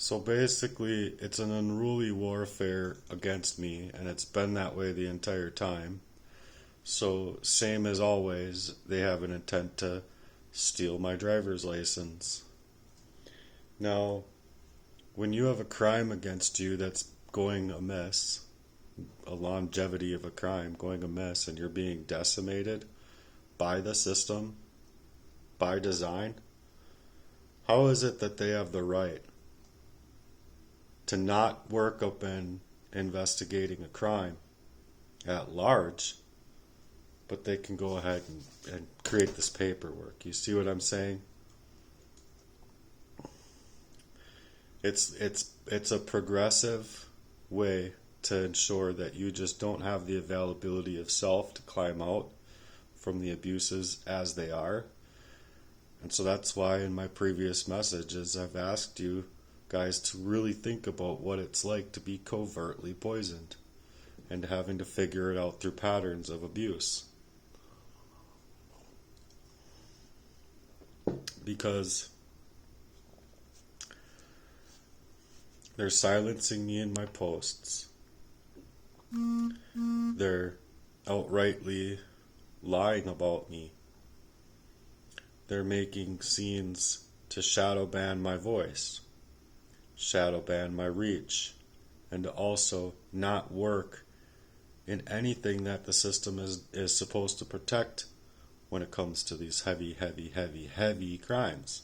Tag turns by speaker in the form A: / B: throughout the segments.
A: So basically, it's an unruly warfare against me, and it's been that way the entire time. So, same as always, they have an intent to steal my driver's license. Now, when you have a crime against you that's going amiss, a longevity of a crime going amiss, and you're being decimated by the system, by design, how is it that they have the right to not work up in investigating a crime at large, but they can go ahead and create this paperwork? You see what I'm saying? It's a progressive way to ensure that you just don't have the availability of self to climb out from the abuses as they are. And so that's why in my previous messages I've asked you guys to really think about what it's like to be covertly poisoned and having to figure it out through patterns of abuse. Because they're silencing me in my posts. They're outrightly lying about me. They're making scenes to shadow ban my voice, shadow ban my reach, and to also not work in anything that the system is supposed to protect when it comes to these heavy crimes.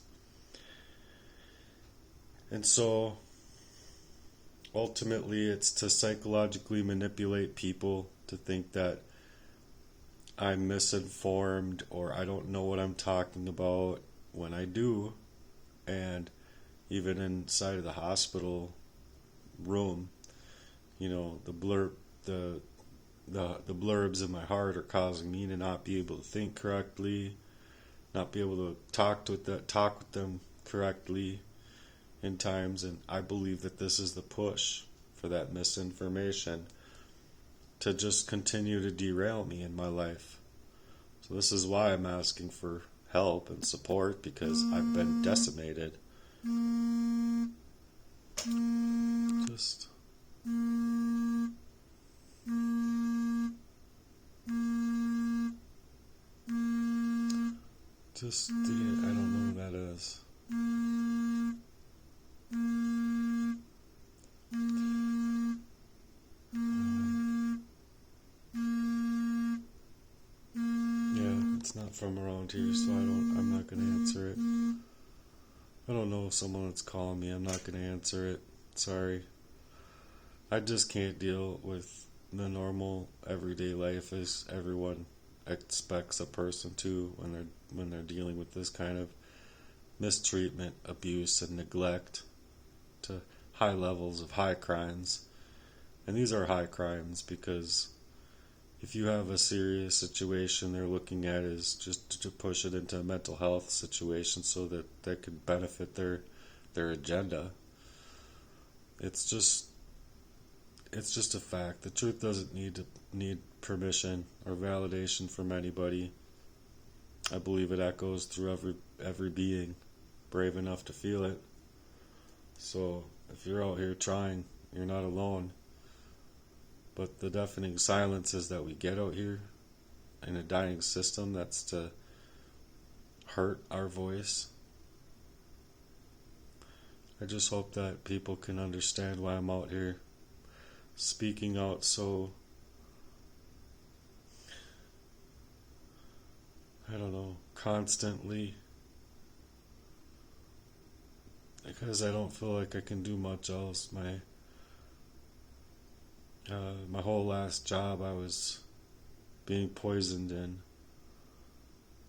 A: And so ultimately it's to psychologically manipulate people to think that I'm misinformed or I don't know what I'm talking about when I do. And even inside of the hospital room, you know, the blurbs in my heart are causing me to not be able to think correctly, not be able to talk with them correctly in times. And I believe that this is the push for that misinformation to just continue to derail me in my life. So this is why I'm asking for help and support, because I've been decimated. I don't know who that is. It's not from around here, so I'm not going to answer it. I don't know if someone that's calling me. I'm not going to answer it. Sorry. I just can't deal with the normal everyday life as everyone expects a person to when they're dealing with this kind of mistreatment, abuse, and neglect to high levels of high crimes. And these are high crimes because if you have a serious situation, they're looking at is just to push it into a mental health situation so that they could benefit their agenda. It's just a fact. The truth doesn't need permission or validation from anybody. I believe it echoes through every being brave enough to feel it. So if you're out here trying, you're not alone. But the deafening silences that we get out here in a dying system that's to hurt our voice. I just hope that people can understand why I'm out here speaking out so, constantly. Because I don't feel like I can do much else. My whole last job I was being poisoned in.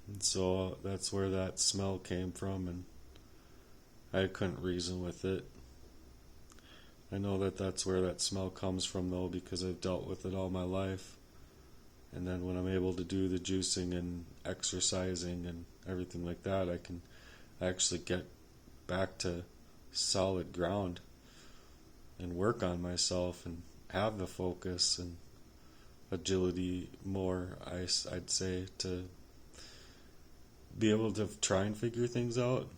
A: And so that's where that smell came from, and I couldn't reason with it. I know that that's where that smell comes from, though, because I've dealt with it all my life. And then when I'm able to do the juicing and exercising and everything like that, I can actually get back to solid ground and work on myself and have the focus and agility more, I'd say, to be able to try and figure things out.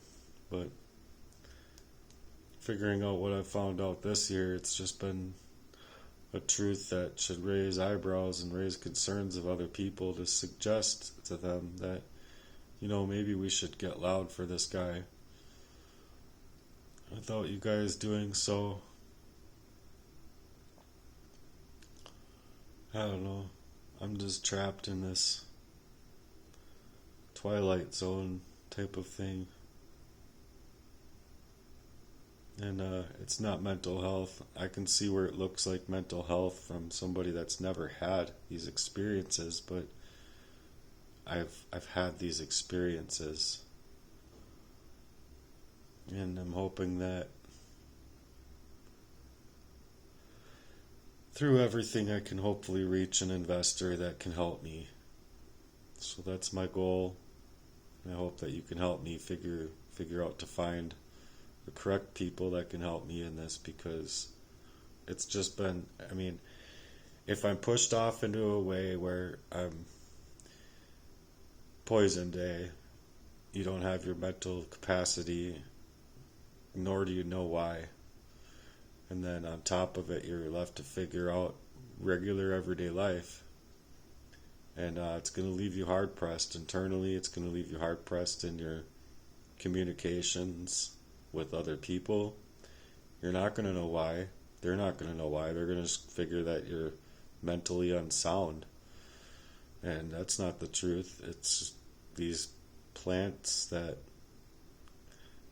A: But figuring out what I've found out this year, it's just been a truth that should raise eyebrows and raise concerns of other people, to suggest to them that, maybe we should get loud for this guy. Without you guys doing so, I don't know. I'm just trapped in this Twilight Zone type of thing. And it's not mental health. I can see where it looks like mental health from somebody that's never had these experiences, but I've had these experiences. And I'm hoping that through everything I can hopefully reach an investor that can help me. So that's my goal. And I hope that you can help me figure out to find the correct people that can help me in this, because it's just been, if I'm pushed off into a way where I'm poisoned, you don't have your mental capacity, nor do you know why. And then on top of it, you're left to figure out regular everyday life. And it's going to leave you hard-pressed internally. It's going to leave you hard-pressed in your communications with other people. You're not going to know why. They're not going to know why. They're going to just figure that you're mentally unsound. And that's not the truth. It's these plants that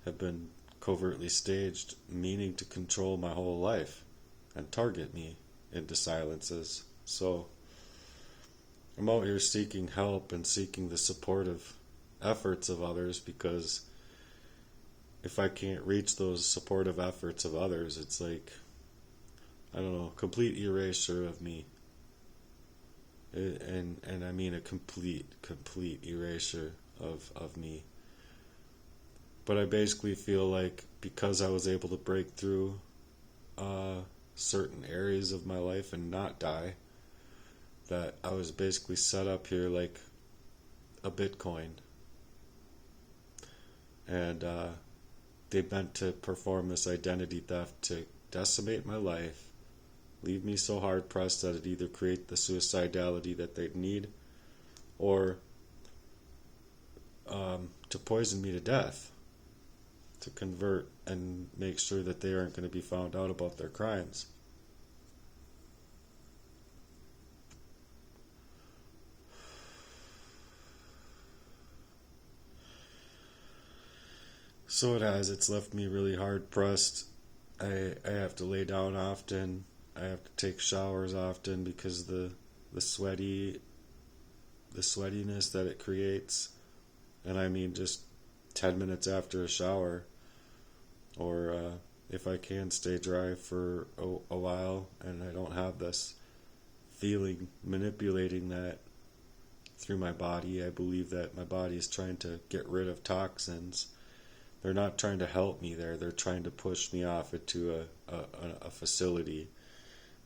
A: have been covertly staged, meaning to control my whole life and target me into silences. So I'm out here seeking help and seeking the supportive efforts of others, because if I can't reach those supportive efforts of others, it's like, I don't know, complete erasure of me. And I mean a complete erasure of me. But I basically feel like, because I was able to break through certain areas of my life and not die, that I was basically set up here like a Bitcoin. And they meant to perform this identity theft to decimate my life, leave me so hard pressed that it either create the suicidality that they'd need, or to poison me to death, to convert and make sure that they aren't going to be found out about their crimes. So it's left me really hard pressed. I have to lay down often. I have to take showers often because the sweatiness that it creates. And I mean just 10 minutes after a shower, or if I can stay dry for a while and I don't have this feeling manipulating that through my body. I believe that my body is trying to get rid of toxins. They're not trying to help me there. They're trying to push me off into a facility.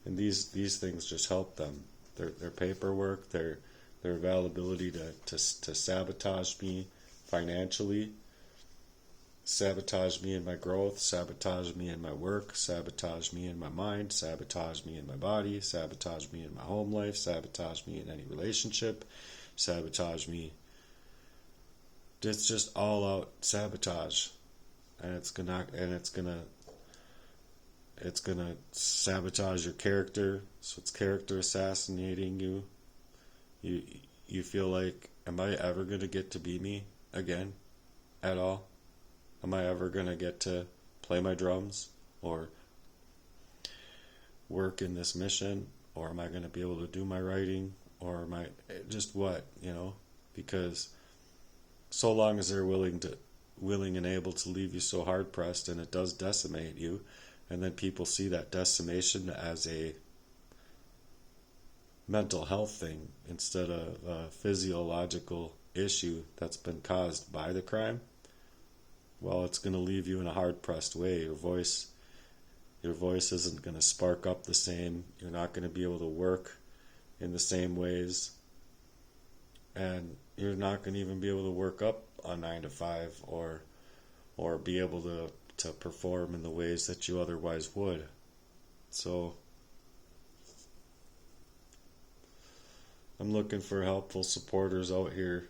A: And these things just help them. Their paperwork, their availability to sabotage me financially, sabotage me in my growth, sabotage me in my work, sabotage me in my mind, sabotage me in my body, sabotage me in my home life, sabotage me in any relationship, sabotage me. It's just all out sabotage, and it's gonna sabotage your character. So it's character assassinating you. You feel like, am I ever gonna get to be me again, at all? Am I ever gonna get to play my drums or work in this mission, or am I gonna be able to do my writing, or am I just what, because so long as they're willing and able to leave you so hard pressed, and it does decimate you, and then people see that decimation as a mental health thing instead of a physiological issue that's been caused by the crime, well, it's going to leave you in a hard pressed way. Your voice isn't going to spark up the same. You're not going to be able to work in the same ways. And you're not going to even be able to work up a 9 to 5 or be able to to perform in the ways that you otherwise would. So I'm looking for helpful supporters out here.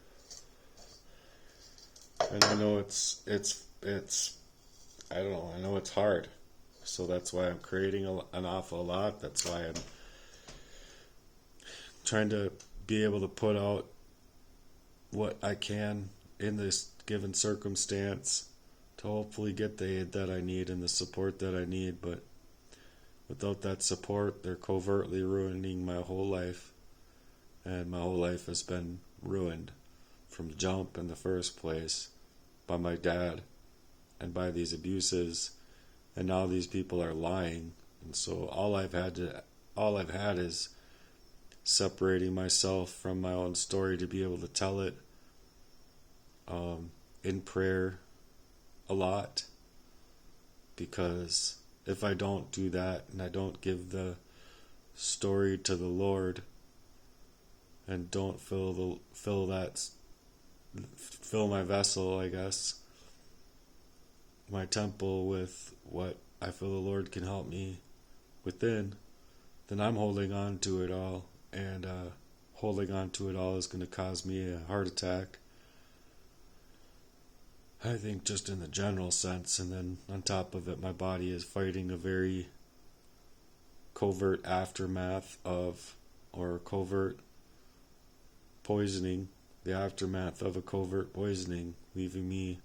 A: And I know it's I don't know, I know it's hard. So that's why I'm creating an awful lot. That's why I'm trying to be able to put out what I can in this given circumstance to hopefully get the aid that I need and the support that I need. But without that support, they're covertly ruining my whole life. And my whole life has been ruined from the jump in the first place by my dad and by these abuses. And now these people are lying. And so all I've had is separating myself from my own story to be able to tell it in prayer a lot, because if I don't do that and I don't give the story to the Lord and don't fill my vessel, I guess, my temple with what I feel the Lord can help me within, then I'm holding on to it all. And holding on to it all is going to cause me a heart attack, I think, just in the general sense. And then on top of it, my body is fighting a very covert aftermath of, or covert poisoning, the aftermath of a covert poisoning, leaving me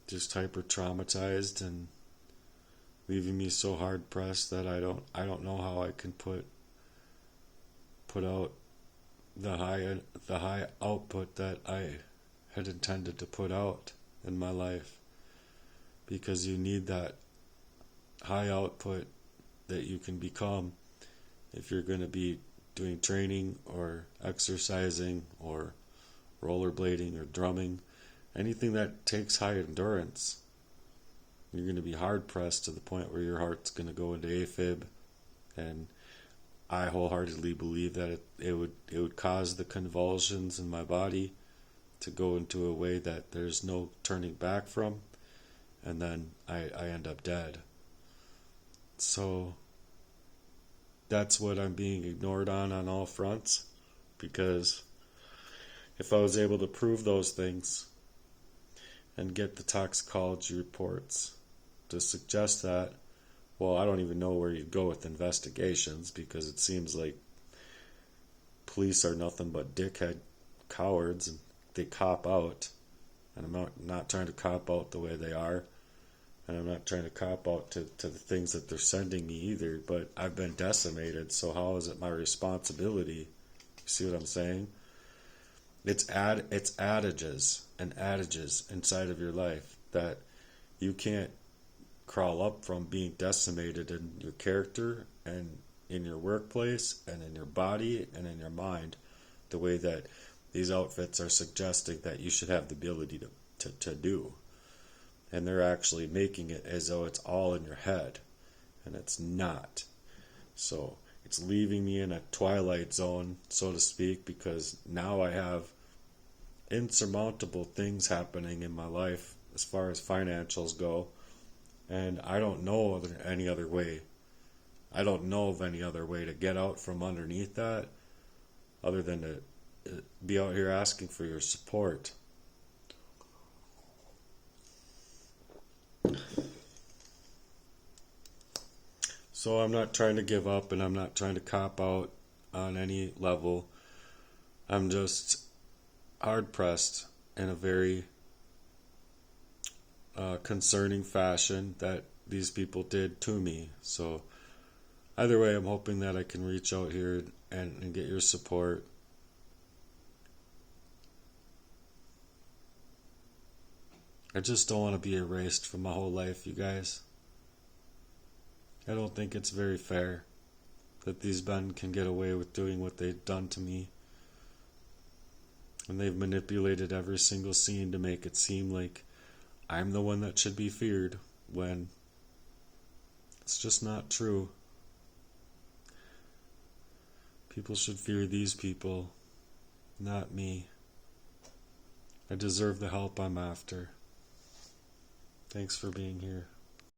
A: just hyper traumatized and leaving me so hard pressed that I don't know how I can put out the high output that I had intended to put out in my life, because you need that high output that you can become if you're going to be doing training or exercising or rollerblading or drumming, anything that takes high endurance. You're going to be hard pressed to the point where your heart's going to go into AFib, and I wholeheartedly believe that it would cause the convulsions in my body to go into a way that there's no turning back from, and then I end up dead. So that's what I'm being ignored on all fronts, because if I was able to prove those things and get the toxicology reports to suggest that, well, I don't even know where you'd go with investigations, because it seems like police are nothing but dickhead cowards, and they cop out. And I'm not trying to cop out the way they are, and I'm not trying to cop out to the things that they're sending me either, but I've been decimated, so how is it my responsibility? You see what I'm saying? It's adages and adages inside of your life that you can't crawl up from, being decimated in your character and in your workplace and in your body and in your mind, the way that these outfits are suggesting that you should have the ability to do. And they're actually making it as though it's all in your head, and it's not. So it's leaving me in a twilight zone, so to speak, because now I have insurmountable things happening in my life as far as financials go, and I don't know any other way. I don't know of any other way to get out from underneath that other than to be out here asking for your support. So I'm not trying to give up, and I'm not trying to cop out on any level. I'm just hard pressed in a very concerning fashion that these people did to me. So either way, I'm hoping that I can reach out here and get your support. I just don't want to be erased from my whole life, you guys. I don't think it's very fair that these men can get away with doing what they've done to me. And they've manipulated every single scene to make it seem like I'm the one that should be feared, when it's just not true. People should fear these people, not me. I deserve the help I'm after. Thanks for being here.